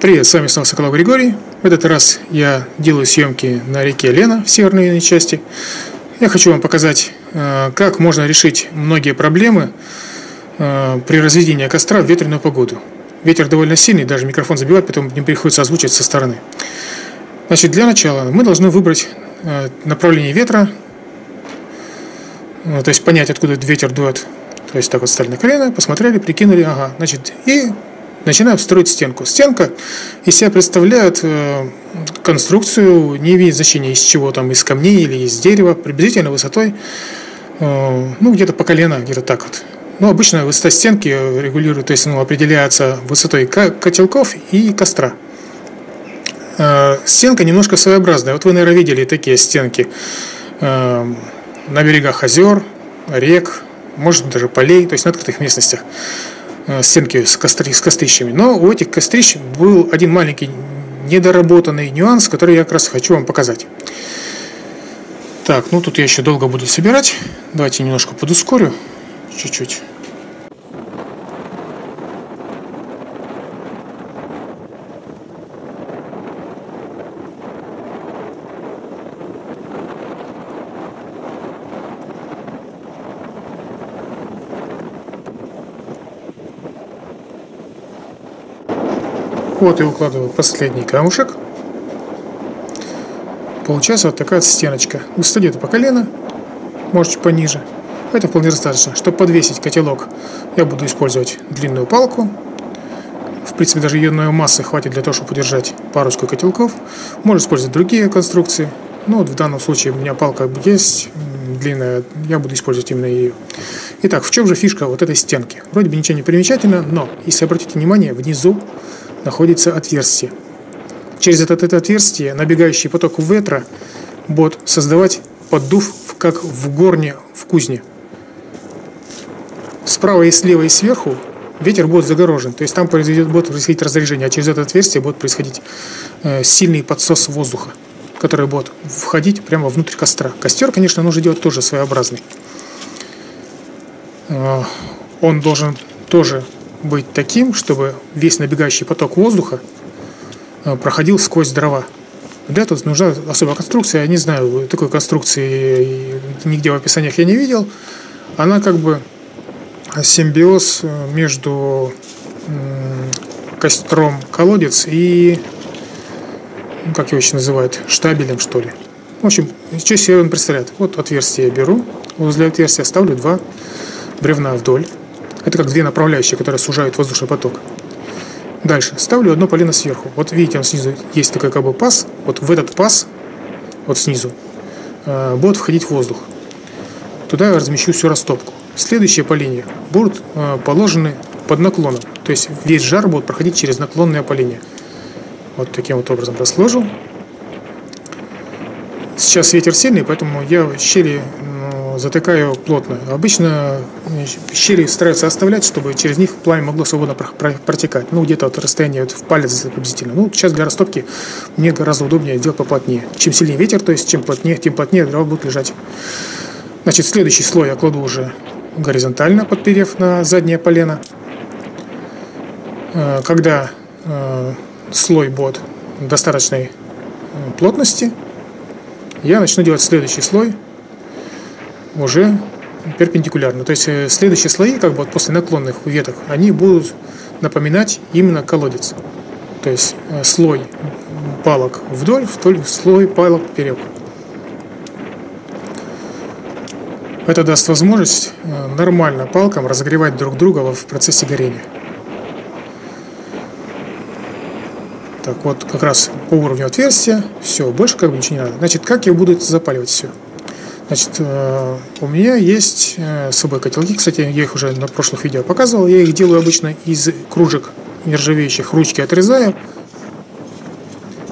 Привет, с вами снова Соколов Григорий. В этот раз я делаю съемки на реке Лена в северной части. Я хочу вам показать, как можно решить многие проблемы при разведении костра в ветреную погоду. Ветер довольно сильный, даже микрофон забивает, поэтому мне приходится озвучивать со стороны. Значит, для начала мы должны выбрать направление ветра, то есть понять, откуда ветер дует. То есть так вот стали на колено, посмотрели, прикинули, значит, и начинаем строить стенку. Стенка из себя представляет конструкцию, не имеет значения из чего, там, из камней или из дерева, приблизительно высотой, где-то по колено, где-то так вот. Но обычно высота стенки регулирует, то есть определяется высотой котелков и костра. Стенка немножко своеобразная. Вот вы, наверное, видели такие стенки на берегах озер, рек, может даже полей, то есть на открытых местностях. Стенки с кострищами. Но у этих кострищ был один маленький недоработанный нюанс, который я как раз хочу вам показать. Так, тут я еще долго буду собирать. Давайте немножко подускорю. Чуть-чуть. Вот я укладываю последний камушек. Получается вот такая вот стеночка. Высота где-то по колено, может чуть пониже. Это вполне достаточно. Чтобы подвесить котелок, я буду использовать длинную палку. В принципе, даже ее массы хватит для того, чтобы удержать парочку котелков. Можно использовать другие конструкции. Но вот в данном случае у меня палка есть длинная, я буду использовать именно ее. Итак, в чем же фишка вот этой стенки? Вроде бы ничего не примечательно, но если обратите внимание, внизу находится отверстие. Через это отверстие набегающий поток ветра будет создавать поддув, как в горне в кузне. Справа и слева и сверху ветер будет загорожен, то есть там будет происходить разрежение, а через это отверстие будет происходить сильный подсос воздуха, который будет входить прямо внутрь костра. Костер, конечно, нужно делать тоже своеобразный. Он должен тоже быть таким, чтобы весь набегающий поток воздуха проходил сквозь дрова. Для этого нужна особая конструкция. Я не знаю, такой конструкции нигде в описаниях я не видел. Она как бы симбиоз между костром колодец и, как его еще называют, штабелем, что ли. В общем, что себе он представляет? Вот отверстие я беру, возле отверстия ставлю два бревна вдоль. Это как две направляющие, которые сужают воздушный поток. Дальше ставлю одно полено сверху. Вот видите, он снизу есть такой как бы паз. Вот в этот паз, вот снизу, будет входить воздух. Туда я размещу всю растопку. Следующие поленья будут положены под наклоном. То есть весь жар будет проходить через наклонное поленье. Вот таким вот образом расложил. Сейчас ветер сильный, поэтому я щели затыкаю плотно. Обычно щели стараются оставлять, чтобы через них пламя могло свободно протекать. Где-то от расстояния в палец приблизительно. Сейчас для растопки мне гораздо удобнее сделать поплотнее. Чем сильнее ветер, то есть чем плотнее дрова будут лежать. Значит, следующий слой я кладу уже горизонтально, подперев на заднее полено. Когда слой будет достаточной плотности, я начну делать следующий слой уже перпендикулярно. То есть следующие слои, как бы после наклонных веток, они будут напоминать именно колодец. То есть слой палок вдоль, слой палок поперек. Это даст возможность нормально палкам разогревать друг друга в процессе горения. Так вот, как раз по уровню отверстия, все, больше как бы ничего не надо. Значит, как я буду запаливать все? Значит, у меня есть с собой котелки, кстати, я их уже на прошлых видео показывал, я их делаю обычно из кружек нержавеющих, ручки отрезаю.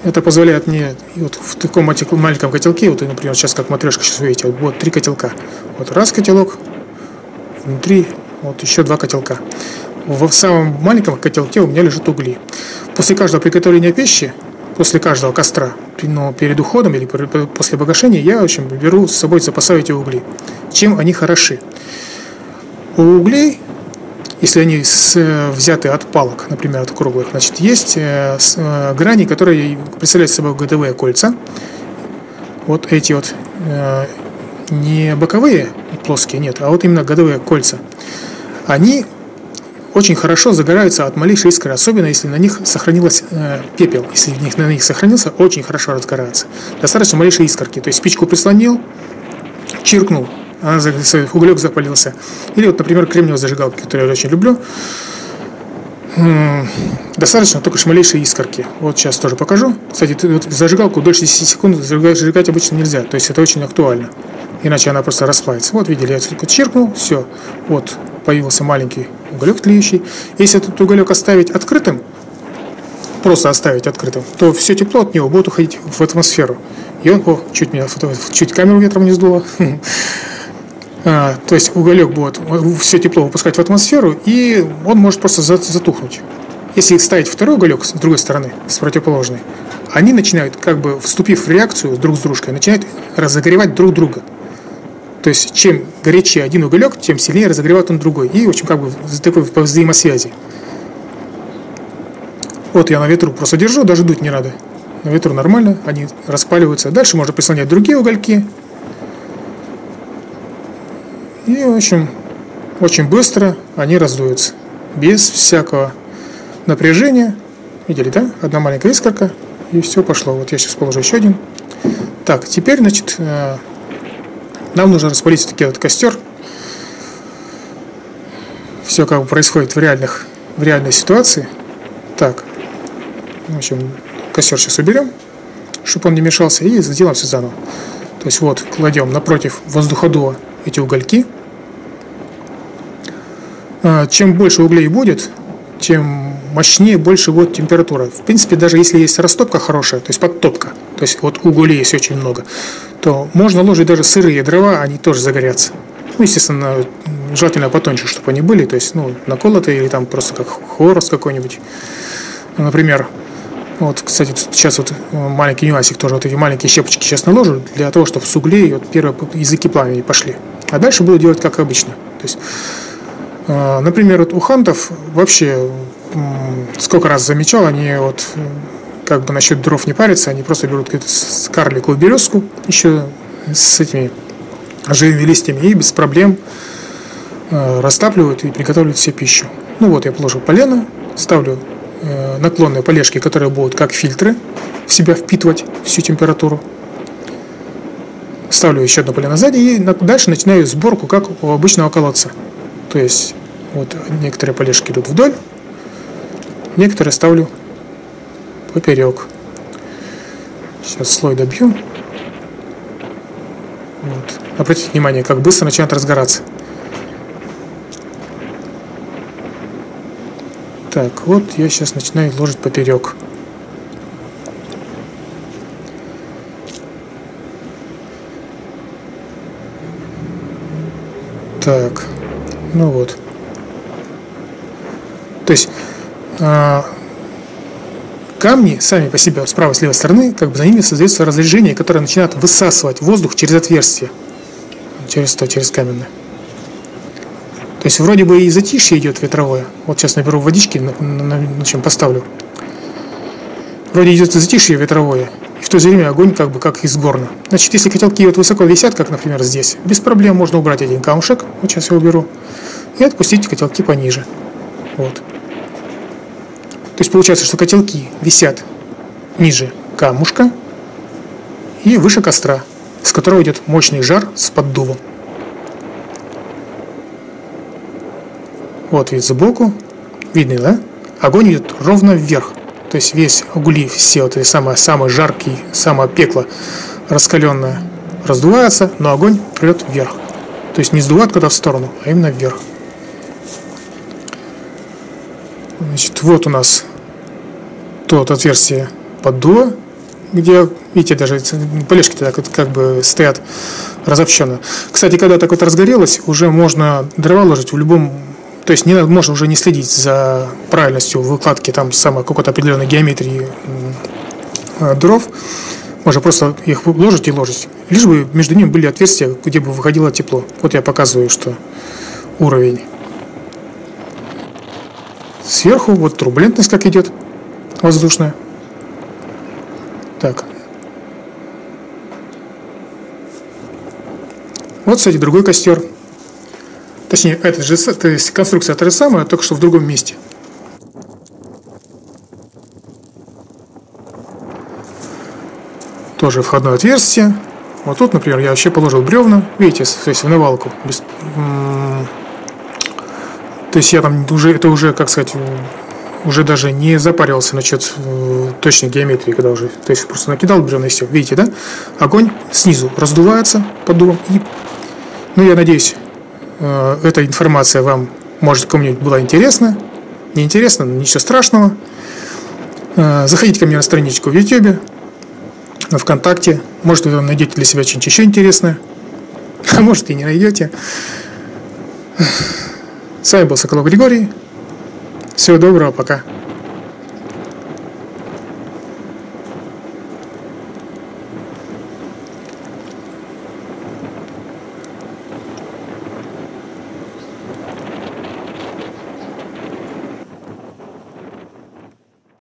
Это позволяет мне вот в таком маленьком котелке, вот, например, сейчас как матрешка, сейчас вы видите, вот будет 3 котелка. Вот раз котелок, внутри вот еще 2 котелка. В самом маленьком котелке у меня лежат угли. После каждого приготовления пищи, после каждого костра, перед уходом или после погашения, я, в общем, беру с собой, запасаю эти угли. Чем они хороши? У углей если они взяты от палок, например, от круглых, значит, есть грани, которые представляют собой годовые кольца. Вот эти вот не боковые плоские, нет, а вот именно годовые кольца. Они очень хорошо загораются от малейшей искры, особенно если на них сохранилось пепел. Если на них сохранился, очень хорошо разгорается. Достаточно малейшей искорки. То есть спичку прислонил, чиркнул, уголек запалился. Или вот, например, кремниевая зажигалка, которую я очень люблю. Достаточно только малейшей искорки. Вот сейчас тоже покажу. Кстати, вот зажигалку дольше 10 секунд зажигать обычно нельзя. То есть это очень актуально. Иначе она просто расплавится. Вот видели, я только чиркнул, все. Вот появился маленький уголек тлеющий. Если этот уголек оставить открытым, просто оставить открытым, то все тепло от него будет уходить в атмосферу. И он, чуть камеру ветром не сдуло. То есть уголек будет все тепло выпускать в атмосферу, и он может просто затухнуть. Если ставить второй уголек с другой стороны, с противоположной, они начинают, как бы вступив в реакцию друг с дружкой, начинают разогревать друг друга. То есть чем горячее один уголек, тем сильнее разогревает он другой. И, в общем, как бы такой по взаимосвязи. Вот я на ветру просто держу, даже дуть не надо. На ветру нормально, они распаливаются. Дальше можно прислонять другие угольки. И, в общем, очень быстро они раздуются. Без всякого напряжения. Видели, да? Одна маленькая искорка. И все пошло. Вот я сейчас положу еще один. Так, теперь, значит, нам нужно распалить все-таки этот костер. Все как бы происходит в реальной ситуации. Так, в общем, костер сейчас уберем, чтобы он не мешался, и сделаем все заново. То есть вот кладем напротив воздуходува эти угольки. Чем больше углей будет, тем мощнее, больше будет температура. В принципе, даже если есть растопка хорошая, то есть подтопка, то есть вот углей есть очень много, то можно ложить даже сырые дрова, они тоже загорятся. Ну, естественно, желательно потоньше, чтобы они были, то есть, наколотые или там просто как хворост какой-нибудь. Например, вот, кстати, сейчас вот маленький нюансик тоже, вот эти маленькие щепочки сейчас наложу, для того, чтобы с углей вот первые языки пламени пошли. А дальше буду делать как обычно. То есть, например, вот у хантов вообще, сколько раз замечал, они вот как бы насчет дров не парятся, они просто берут какую-то карликовую березку еще с этими живыми листьями и без проблем растапливают и приготавливают себе пищу. Ну вот я положил полено, ставлю наклонные полежки, которые будут как фильтры в себя впитывать всю температуру. Ставлю еще одно полено сзади и дальше начинаю сборку, как у обычного колодца. То есть вот некоторые полежки идут вдоль, некоторые ставлю поперек. Сейчас слой добью. Вот. Обратите внимание, как быстро начинает разгораться. Так, вот я сейчас начинаю ложить поперек. Так, ну вот. То есть камни сами по себе, вот с правой и с левой стороны, как бы за ними создается разрежение, которое начинает высасывать воздух через отверстие, через каменное. То есть вроде бы и затишье идет ветровое. Вот сейчас наберу водички, на чем поставлю. Вроде идет затишье ветровое, и в то же время огонь как бы как из горна. Значит, если котелки вот высоко висят, как, например, здесь, без проблем можно убрать один камушек, вот сейчас я уберу, и отпустить котелки пониже. Вот. То есть получается, что котелки висят ниже камушка и выше костра, с которого идет мощный жар с поддувом. Вот вид сбоку, видно, да? Огонь идет ровно вверх. То есть весь угли, все вот эти самые жаркие, самое пекло раскаленное раздувается, но огонь прет вверх. То есть не сдувает куда в сторону, а именно вверх. Значит, вот у нас то отверстие поддува, где, видите, даже полежки так вот как бы стоят разобщенно. Кстати, когда так вот разгорелось, уже можно дрова ложить в любом. То есть можно уже не следить за правильностью выкладки там какой-то определенной геометрии дров. Можно просто их ложить и ложить. Лишь бы между ними были отверстия, где бы выходило тепло. Вот я показываю, что уровень сверху вот турбулентность как идет, воздушная. Так. Вот, кстати, другой костер. Точнее, это же, то есть конструкция та же самая, только что в другом месте. Тоже входное отверстие. Вот тут, например, я вообще положил бревна. Видите, то есть в навалку. То есть я там уже, это уже, как сказать, уже даже не запаривался насчет точной геометрии, когда уже, то есть просто накидал бревна и все. Видите, да? Огонь снизу раздувается поддувом. И, ну, я надеюсь, эта информация вам, может, кому-нибудь была интересна. Не интересна, но ничего страшного. Заходите ко мне на страничку в YouTube, ВКонтакте. Может, вы там найдете для себя что-нибудь еще интересное. А может, и не найдете. С вами был Соколов Григорий. Всего доброго, пока.